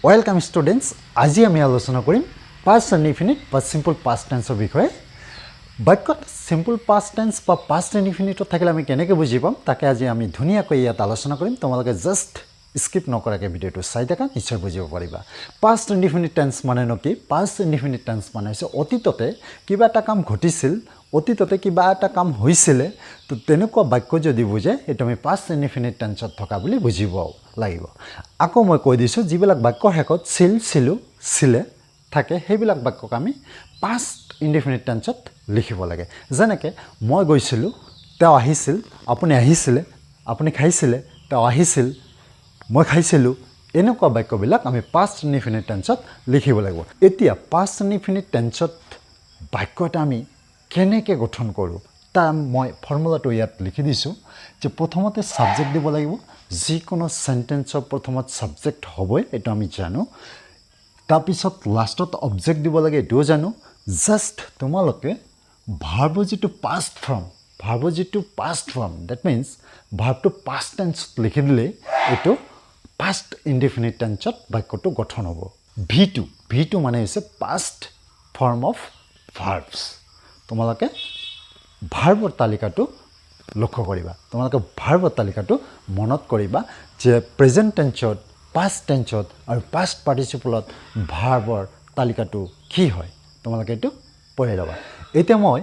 Welcome students. আজি আমি আলোচনা কৰিম past indefinite বা simple past tense ৰ বিষয়ে। বাক্যত simple past tense বা past indefinite থাকিলে আমি কেনেকৈ বুজি পাম তাকে আজি আমি ধুনীয়াকৈ ইয়াত আলোচনা কৰিম। তোমালোকে জাস্ট স্কিপ নকৰাকৈ ভিডিঅটো চাই থাকা, নিশ্চয় বুজিব পাৰিবা। past indefinite tense মানে কি? past indefinite tense মানে হৈছে অতীততে কিবা এটা কাম ঘটিছিল, অতীততে কিবা এটা কাম হৈছিল, তো তেনেকুৱা বাক্য যদি বুজে এটা আমি past indefinite tenseত থকা বুলি বুজিব লাগিব। আকৌ মই কৈ দিছো যিবিলাক বাক্যৰ শেষত ছিল, ছিলু, ছিলে থাকে সেইবিলাক বাক্যক আমি past indefinite tenseত লিখিব লাগে। যেনেকৈ মই গৈছিলোঁ, তেওঁ আহিছিল, আপুনি আহিছিলে, আপুনি খাইছিলে, তেওঁ আহিছিল, মই খাইছিলোঁ, এনেকুৱা বাক্যবিলাক আমি past indefinite tenseত লিখিব লাগিব। এতিয়া past indefinite tenseত বাক্য এটা আমি কেনেকৈ গঠন কৰোঁ তাৰ মই ফৰ্মুলাটো ইয়াত লিখি দিছোঁ যে প্ৰথমতে সাবজেক্ট দিব লাগিব। যিকোনো সেন্টেন্সৰ প্ৰথমত সাবজেক্ট হ'বই, এইটো আমি জানো। তাৰপিছত লাষ্টত অবজেক্ট দিব লাগে, এইটোও জানো। জাষ্ট তোমালোকে ভাৰ্ব যিটো পাষ্ট ফৰ্ম, দ্যাট মিন্স ভাৰ্বটো পাষ্ট টেন্সত লিখি দিলে এইটো পাষ্ট ইনডিফিনিট টেন্সত বাক্যটো গঠন হ'ব। ভি2 মানে হৈছে পাষ্ট ফৰ্ম অফ ভাৰ্বছ। তোমালোকে ভাৰ্বৰ তালিকাটো লক্ষ্য কৰিবা, তোমালোকে ভাৰ্বৰ তালিকাটো মনত কৰিবা যে প্ৰেজেণ্ট টেন্সত, পাষ্ট টেন্সত আৰু পাষ্ট পাৰ্টিচিপলত ভাৰ্বৰ তালিকাটো কি হয় তোমালোকে এইটো পঢ়ি ল'বা। এতিয়া মই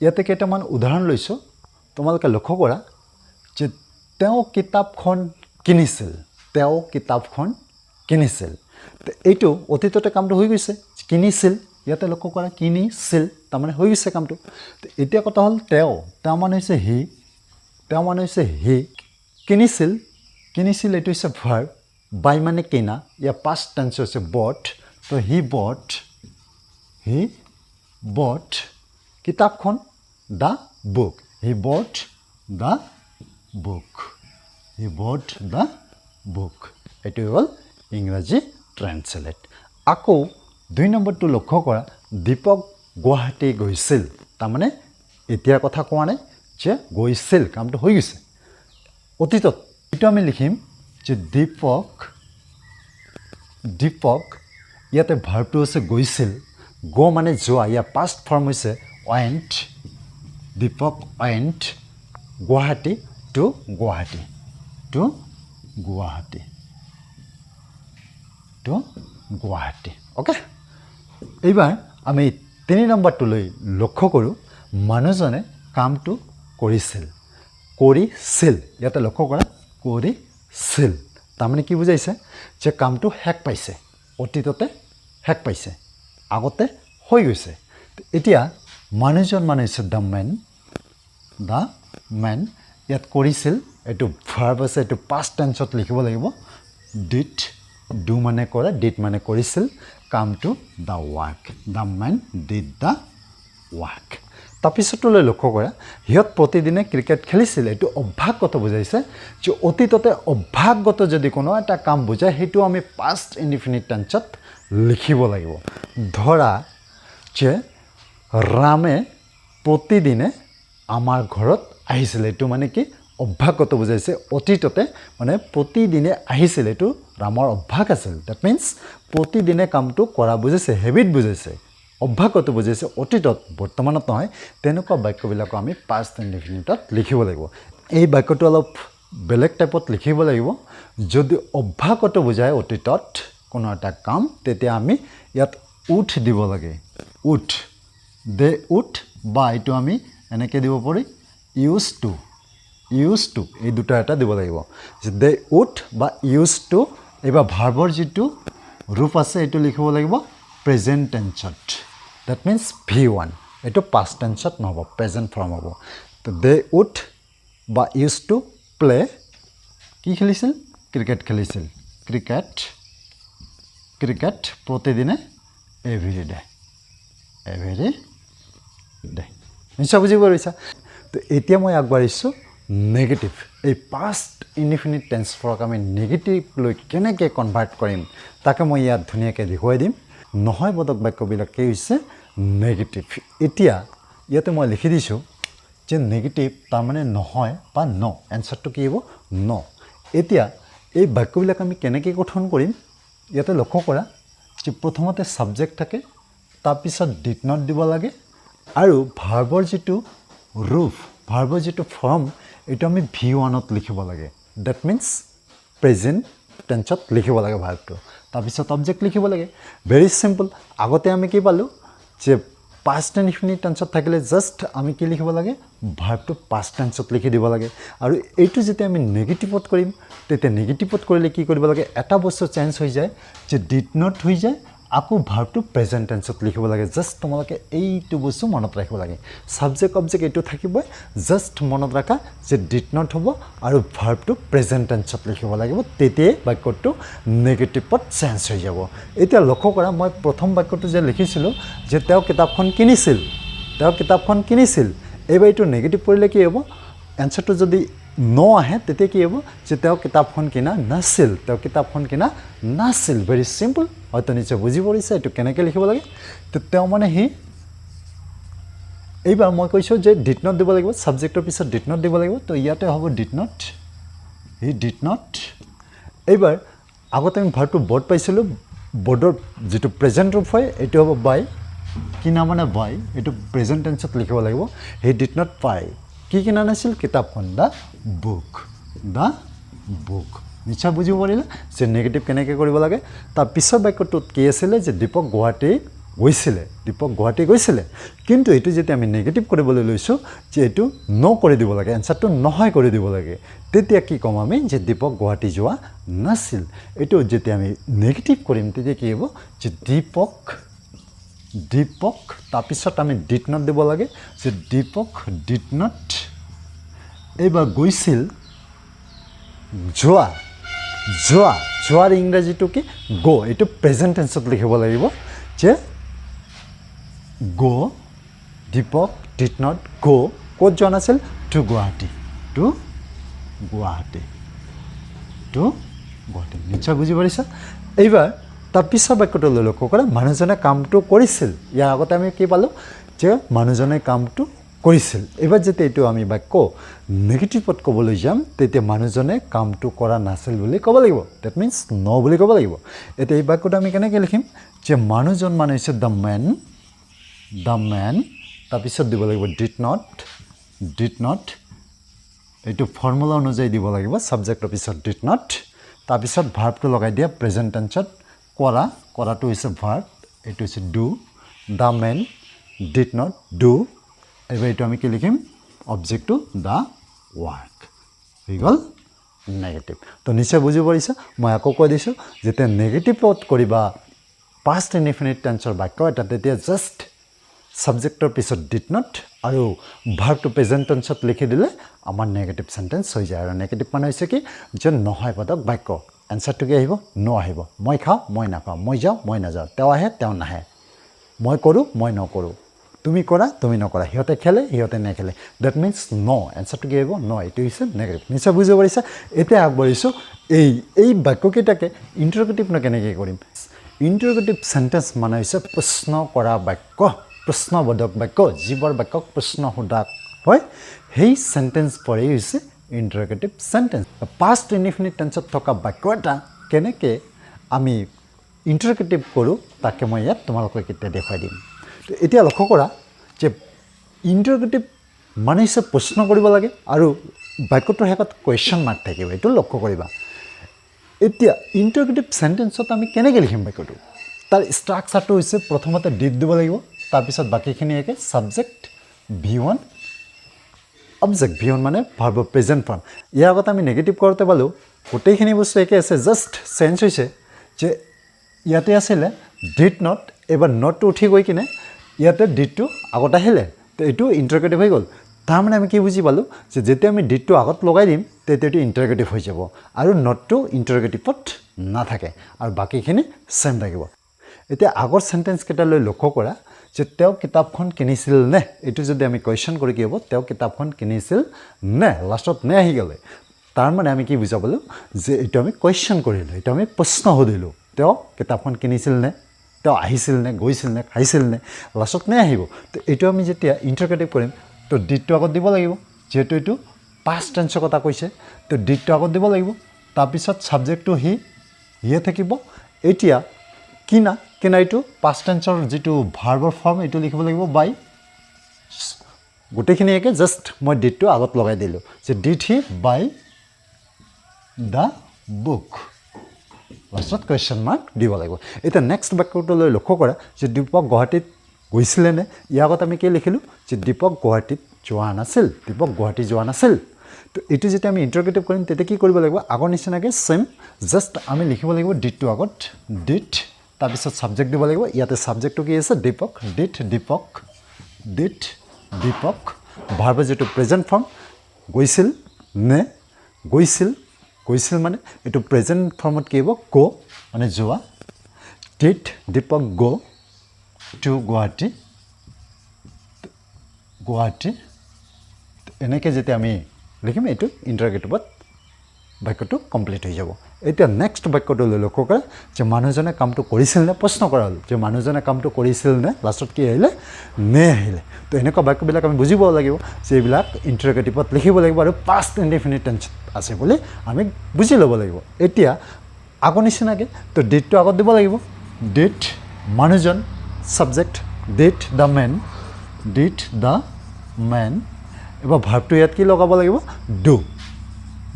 ইয়াতে কেইটামান উদাহৰণ লৈছোঁ, তোমালোকে লক্ষ্য কৰা যে তেওঁ কিতাপখন কিনিছিল। এইটো অতীততে কামটো হৈ গৈছে, কিনিছিল, ইয়াতে লক্ষ্য কৰা কিনিছিল, তাৰমানে হৈ গৈছে কামটো। এতিয়া কথা হ'ল তেওঁ মানে হৈছে হি, কিনিছিল এইটো হৈছে ভাৰ্ব, বাই মানে কিনা, ইয়াৰ পাষ্ট টেন্স হৈছে বট। তো হি বট কিতাপখন, দ্য বুক, হি বট দ্য বুক, এইটো হ'ল ইংৰাজী ট্ৰেন্সলেট। আকৌ 2 নম্বৰটো লক্ষ্য কৰা, দীপক গুৱাহাটী গৈছিল, তাৰমানে এতিয়াৰ কথা কোৱা নাই যে গৈছিল, কামটো হৈ গৈছে অতীতত। এইটো আমি লিখিম যে দীপক, ইয়াতে ভাৰ্বটো হৈছে গৈছিল, গো মানে যোৱা, ইয়াৰ পাষ্ট ফৰ্ম হৈছে went, Deepak went Guwahati to Guwahati. Okay, এইবাৰ আমি 3 নম্বৰটোলৈ লক্ষ্য কৰোঁ। মানুহজনে কামটো কৰিছিল, ইয়াতে লক্ষ্য কৰা কৰিছিল, তাৰমানে কি বুজাইছে যে কামটো শেষ পাইছে, অতীততে শেষ পাইছে, আগতে হৈ গৈছে। এতিয়া মানুহজন মানে হৈছে দ্য মেন, ইয়াত কৰিছিল, এইটো ভাৰ্ব আছে, এইটো পাষ্ট টেন্সত লিখিব লাগিব। ডু মানে কৰা, ডিড মানে কৰিছিল কামটো, the men did the work. তাৰপিছতলৈ লক্ষ্য কৰা, সিহঁত প্ৰতিদিনে ক্ৰিকেট খেলিছিল, এইটো অভ্যাসগত বুজাইছে যে অতীততে অভ্যাসগত যদি কোনো এটা কাম বুজায় সেইটো আমি পাষ্ট ইনডিফিনিট টেন্সত লিখিব লাগিব। ধৰা যে ৰামে প্ৰতিদিনে আমাৰ ঘৰত আহিছিল, এইটো মানে কি অভ্যাসগত বুজাইছে, অতীততে মানে প্ৰতিদিনে আহিছিল, এইটো ৰামৰ অভ্যাস আছিল। ডেট মিন্স প্ৰতিদিনে কামটো কৰা বুজাইছে, হেবিট বুজাইছে, অভ্যাসগত বুজাইছে, অতীতত, বৰ্তমানত নহয়। তেনেকুৱা বাক্যবিলাকো আমি পাষ্ট ইনডিফিনিটত লিখিব লাগিব। এই বাক্যটো অলপ বেলেগ টাইপত লিখিব লাগিব। যদি অভ্যাসগত বুজায় অতীতত কোনো এটা কাম, তেতিয়া আমি ইয়াত উঠ দিব লাগে, দে উঠ, বা এইটো আমি এনেকৈ দিব পাৰি ইউজ টু, এই দুটা এটা দিব লাগিব। দে উঠ বা ইউজ টু। এইবাৰ ভাৰ্বৰ যিটো ৰূপ আছে এইটো লিখিব লাগিব প্ৰেজেণ্ট টেন্সত, ডেট মিন্স V1, এইটো পাষ্ট টেন্সত নহ'ব, প্ৰেজেণ্ট ফৰ্ম হ'ব। তো দে উঠ বা ইউজ টু প্লে, কি খেলিছিল, ক্ৰিকেট খেলিছিল, ক্ৰিকেট প্ৰতিদিনে, এভৰি ডে, নিশ্চয় বুজিব পাৰিছা। তো এতিয়া মই আগবাঢ়িছোঁ নেগেটিভ। এই পাষ্ট ইনডিফিনিট টেন্সবোৰক আমি নেগেটিভলৈ কেনেকৈ কনভাৰ্ট কৰিম তাকে মই ইয়াত ধুনীয়াকৈ দেখুৱাই দিম। নহয় বোধক বাক্যবিলাক কি হৈছে নেগেটিভ। এতিয়া ইয়াতে মই লিখি দিছোঁ যে নেগেটিভ তাৰমানে নহয় বা ন', এনচাৰটো কি হ'ব ন'। এতিয়া এই বাক্যবিলাক আমি কেনেকৈ গঠন কৰিম ইয়াতে লক্ষ্য কৰা যে প্ৰথমতে সাবজেক্ট থাকে তাৰপিছত ডিড নট দিব লাগে আৰু ভাৰ্বৰ যিটো ৰূপ ভাৰ্বৰ যিটো ফৰ্ম এইটো আমি V1ত লিখিব লাগে দ্যাট মিন্স প্ৰেজেন্ট টেন্সত লিখিব লাগে ভাৰ্বটো তাৰপিছত অবজেক্ট লিখিব লাগে ভেৰি সিম্পল আগতে আমি কি পালো যে past and infinite টেন্সত থাকিলে জাস্ট আমি কি লিখিব লাগে ভাৰ্বটো past টেন্সত লিখি দিব লাগে আৰু এইটো যেতিয়া আমি নেগেটিভত কৰিম তেতিয়া নেগেটিভত কৰিলে কি কৰিব লাগে এটা বস্তু চেঞ্জ হৈ যায় যে ডিড নট হৈ যায় আকৌ ভাৰ্বটো প্ৰেজেন্ট টেন্সত লিখিব লাগে জাস্ট তোমালোকে এইটো বস্তু মনত ৰাখিব লাগে সাবজেক্ট অবজেক্ট এইটো থাকিবই জাস্ট মনত ৰাখা যে ডিড নট হ'ব আৰু ভাৰ্বটো প্ৰেজেন্ট টেন্সত লিখিব লাগিব তেতিয়া বাক্যটো নেগেটিভত চেঞ্জ হৈ যাব এতিয়া লক্ষ্য কৰা মই প্ৰথম বাক্যটো যে লিখিছিলো যে তেওঁ কিতাপখন কিনিছিল এইবাৰ এইটো নেগেটিভ কৰিলে কি হ'ব এনসাৰটো যদি নো আহে তেতিয়া কি হ'ব যে তেওঁ কিতাপখন কিনা নাছিল ভেৰি সিম্পল হয়তো নিশ্চয় বুজি পৰিছে এইটো কেনেকৈ লিখিব লাগে তো তেওঁ মানে হি এইবাৰ মই কৈছোঁ যে ডিড নট দিব লাগিব সাবজেক্টৰ পিছত ডিড নট দিব লাগিব তো ইয়াতে হ'ব ডিড নট এইবাৰ আগতে আমি ভাৰ্বটো বৰ্ড পাইছিলোঁ বৰ্ডৰ যিটো প্ৰেজেন্ট ৰূপ হয় এইটো হ'ব বাই কিনা মানে বাই এইটো প্ৰেজেন্ট টেন্সত লিখিব লাগিব হি ডিড নট বাই কি কিনা নাছিল কিতাপখন দা বুক নিশ্চয় বুজিব পাৰিলে যে নেগেটিভ কেনেকৈ কৰিব লাগে তাৰ পিছৰ বাক্যটোত কি আছিলে যে দীপক গুৱাহাটী গৈছিলে কিন্তু এইটো যেতিয়া আমি নেগেটিভ কৰিবলৈ লৈছোঁ যে এইটো নো কৰি দিব লাগে এনসাৰটো নহয় কৰি দিব লাগে তেতিয়া কি ক'ম আমি যে দীপক গুৱাহাটী যোৱা নাছিল এইটো যেতিয়া আমি নেগেটিভ কৰিম তেতিয়া কি হ'ব যে দীপক তাৰপিছত আমি ডিড নট দিব লাগে যে দীপক ডিড নট এইবাৰ গৈছিল যোৱাৰ ইংৰাজীটো কি গো এইটো প্ৰেজেন্ট টেন্সত লিখিব লাগিব যে গো দীপক ডিড নট গো ক'ত যোৱা নাছিল টু গুৱাহাটী নিশ্চয় বুজি পাৰিছা এইবাৰ তাৰ পিছৰ বাক্যটোলৈ লক্ষ্য কৰা মানুহজনে কামটো কৰিছিল ইয়াৰ আগতে আমি কি পালোঁ যে মানুহজনে কামটো কৰিছিল এবাৰ যেতিয়া এইটো আমি বাক্য নেগেটিভত ক'বলৈ যাম তেতিয়া মানুহজনে কামটো কৰা নাছিল বুলি ক'ব লাগিব দ্যাট মিন্স নো বুলি ক'ব লাগিব এতিয়া এই বাক্যটো আমি কেনেকৈ লিখিম যে মানুহজন মানে হৈছে দ্য মেন তাৰপিছত দিব লাগিব ডিড নট এইটো ফৰ্মুলা অনুযায়ী দিব লাগিব সাবজেক্টৰ পিছত ডিড নট তাৰপিছত ভাৰ্বটো লগাই দিয়া প্ৰেজেন্ট টেন্সত কৰাটো হৈছে ভাৰ্ব এইটো হৈছে do the men did not do এইবাৰ এইটো আমি কি লিখিম অবজেক্টটো দ্য ৱাৰ্ক হৈ গ'ল নেগেটিভ তো নিশ্চয় বুজি পাৰিছা মই আকৌ কৈ দিছোঁ যেতিয়া নেগেটিভত কৰিবা past indefinite টেন্সৰ বাক্য এটা তেতিয়া জাষ্ট সাবজেক্টৰ পিছত ডিড নট আৰু ভাৰ্বটো প্ৰেজেন্ট টেন্সত লিখি দিলে আমাৰ নেগেটিভ সেন্টেন্স হৈ যায় আৰু নেগেটিভ মানে হৈছে কি যে নহয় পদক বাক্য এনসাৰটো কি আহিব নো আহিব মই খাওঁ মই নাখাওঁ মই যাওঁ মই নাযাওঁ তেওঁ আহে তেওঁ নাহে মই কৰোঁ মই নকৰোঁ তুমি কৰা তুমি নকৰা সিহঁতে খেলে সিহঁতে নেখেলে দ্যাট মিন্স নো এনসাৰটো কি আহিব নো এইটো হৈছে নেগেটিভ নিশ্চয় বুজিব পাৰিছা এতিয়া আগবাঢ়িছোঁ এই বাক্যকেইটাকে ইণ্টাৰগেটিভ কেনেকৈ কৰিম ইণ্টাৰগেটিভ সেন্টেন্স মানে হৈছে প্ৰশ্ন কৰা বাক্য প্ৰশ্নবোধক বাক্য যিবোৰ বাক্যক প্ৰশ্ন সোধা হয় সেই সেন্টেন্সবোৰেই হৈছে ইণ্টাৰগেটিভ সেন্টেন্স past indefinite টেন্সত থকা বাক্য এটা কেনেকৈ আমি ইণ্টাৰগেটিভ কৰোঁ তাকে মই ইয়াত তোমালোকক এতিয়া দেখুৱাই দিম তো এতিয়া লক্ষ্য কৰা যে ইণ্টাৰগেটিভ মানে হৈছে প্ৰশ্ন কৰিব লাগে আৰু বাক্যটোৰ শেষত কুৱেশ্যন মাৰ্ক থাকিব এইটো লক্ষ্য কৰিবা এতিয়া ইণ্টাৰগেটিভ সেন্টেন্সত আমি কেনেকৈ লিখিম বাক্যটো তাৰ ষ্ট্ৰাকচাৰটো হৈছে প্ৰথমতে ডিড দিব লাগিব তাৰপিছত বাকীখিনি একে সাবজেক্ট V1 অবজেক্ট V1 মানে ভাৰ্ব প্ৰেজেন্ট ফৰ্ম ইয়াৰ আগতে আমি নেগেটিভ কৰোঁতে পালোঁ গোটেইখিনি বস্তু একে আছে জাষ্ট চেঞ্জ হৈছে যে ইয়াতে আছিলে ডিড নট এবাৰ নটটো উঠি গৈ কিনে ইয়াতে ডিডটো আগত আহিলে তো এইটো ইণ্টাৰগেটিভ হৈ গ'ল তাৰমানে আমি কি বুজি পালোঁ যে যেতিয়া আমি ডিডটো আগত লগাই দিম তেতিয়া এইটো ইণ্টাৰগেটিভ হৈ যাব আৰু নটটো ইণ্টাৰগেটিভত নাথাকে আৰু বাকীখিনি চেম থাকিব এতিয়া আগৰ সেন্টেন্স কেইটালৈ লক্ষ্য কৰা যে তেওঁ কিতাপখন কিনিছিল নে এইটো যদি আমি কুৱেশ্যন কৰি কি হ'ব তেওঁ কিতাপখন কিনিছিল নে লাষ্টত নে আহি গ'লে তাৰমানে আমি কি বুজা পালোঁ যে এইটো আমি কুৱেশ্যন কৰিলোঁ এইটো আমি প্ৰশ্ন সুধিলোঁ তেওঁ কিতাপখন কিনিছিল নে তেওঁ আহিছিল নে গৈছিল নে খাইছিল নে লাষ্টত নে আহিব তো এইটো আমি যেতিয়া ইণ্টাৰগেটিভ কৰিম তো ডিডটো আগত দিব লাগিব যেহেতু এইটো past টেন্সৰ কথা কৈছে তো ডিডটো আগত দিব লাগিব তাৰপিছত সাবজেক্টটো হিয়ে থাকিব এতিয়া কিনা কিনা এইটো পাষ্ট টেন্সৰ যিটো ভাৰ্বৰ ফৰ্ম এইটো লিখিব লাগিব বাই গোটেইখিনি একে জাষ্ট মই ডিডটো আগত লগাই দিলোঁ যে did he buy the book লাষ্টত কুৱেশ্যন মাৰ্ক দিব লাগিব এতিয়া নেক্সট বাক্যটোলৈ লক্ষ্য কৰা যে দীপক গুৱাহাটীত গৈছিলে নে ইয়াৰ আগত আমি কি লিখিলোঁ যে দীপক গুৱাহাটীত যোৱা নাছিল দীপক গুৱাহাটী যোৱা নাছিল তো এইটো যেতিয়া আমি ইণ্টাৰগেটিভ কৰিম তেতিয়া কি কৰিব লাগিব আগৰ নিচিনাকৈ ছেম জাষ্ট আমি লিখিব লাগিব ডিডটো আগত ডিড তাৰপিছত ছাবজেক্ট দিব লাগিব ইয়াতে ছাবজেক্টটো কি আছে দীপক ডিড দীপক ভাৰ্বৰ যিটো প্ৰেজেণ্ট ফৰ্ম গৈছিল নে গৈছিল মানে এইটো প্ৰেজেণ্ট ফৰ্মত কি হ'ব গ মানে যোৱা ডিড দীপক গ টু গুৱাহাটী এনেকৈ যেতিয়া আমি লিখিম এইটো ইণ্টাৰগেটিভত বাক্যটো কমপ্লিট হৈ যাব এতিয়া নেক্সট বাক্যটোলৈ লক্ষ্য কৰা যে মানুহজনে কামটো কৰিছিল নে প্ৰশ্ন কৰা হ'ল যে মানুহজনে কামটো কৰিছিল নে লাষ্টত কি আহিলে নে আহিলে তো এনেকুৱা বাক্যবিলাক আমি বুজিব লাগিব যে এইবিলাক ইণ্টাৰগেটিভত লিখিব লাগিব আৰু পাষ্ট ইনডেফিনিট টেন্স আছে বুলি আমি বুজি ল'ব লাগিব এতিয়া আগৰ নিচিনাকৈ তো ডিডটো আগত দিব লাগিব ডিড মানুহজন ছাবজেক্ট ডিড দ্য মেন এবাৰ ভাৰ্বটো ইয়াত কি লগাব লাগিব do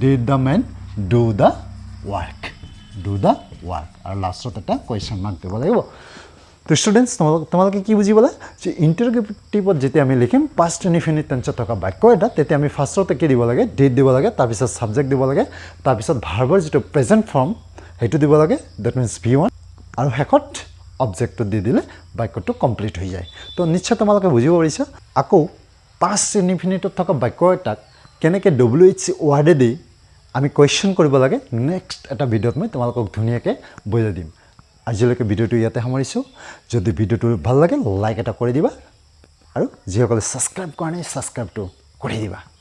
did the man do the work আৰু লাষ্টত এটা কুৱেশ্যন মাৰ্ক দিব লাগিব তো ষ্টুডেণ্টছ তোমালোকে কি বুজি পালা যে ইণ্টাৰগেটিভত যেতিয়া আমি লিখিম পাষ্ট ইনডেফিনিট টেন্সত থকা বাক্য এটা তেতিয়া আমি ফাৰ্ষ্টতে কি দিব লাগে ডিড দিব লাগে তাৰপিছত ছাবজেক্ট দিব লাগে তাৰপিছত ভাৰ্বৰ যিটো প্ৰেজেণ্ট ফৰ্ম সেইটো দিব লাগে ডেট মিনছ V1 আৰু শেষত অবজেক্টটো দি দিলে বাক্যটো কমপ্লিট হৈ যায় তো নিশ্চয় তোমালোকে বুজিব পাৰিছা আকৌ পাষ্ট ইনডেফিনিটত থকা বাক্য এটাক কেনেকৈ WH ৱাৰ্ডেদি আমি কুৱেশ্যন কৰিব লাগে নেক্সট এটা ভিডিঅ'ত মই তোমালোকক ধুনীয়াকৈ বুজাই দিম আজিলৈকে ভিডিঅ'টো ইয়াতে সামৰিছোঁ যদি ভিডিঅ'টো ভাল লাগে লাইক এটা কৰি দিবা আৰু যিসকলে ছাবস্ক্ৰাইব কৰা নাই ছাবস্ক্ৰাইবটো কৰি দিবা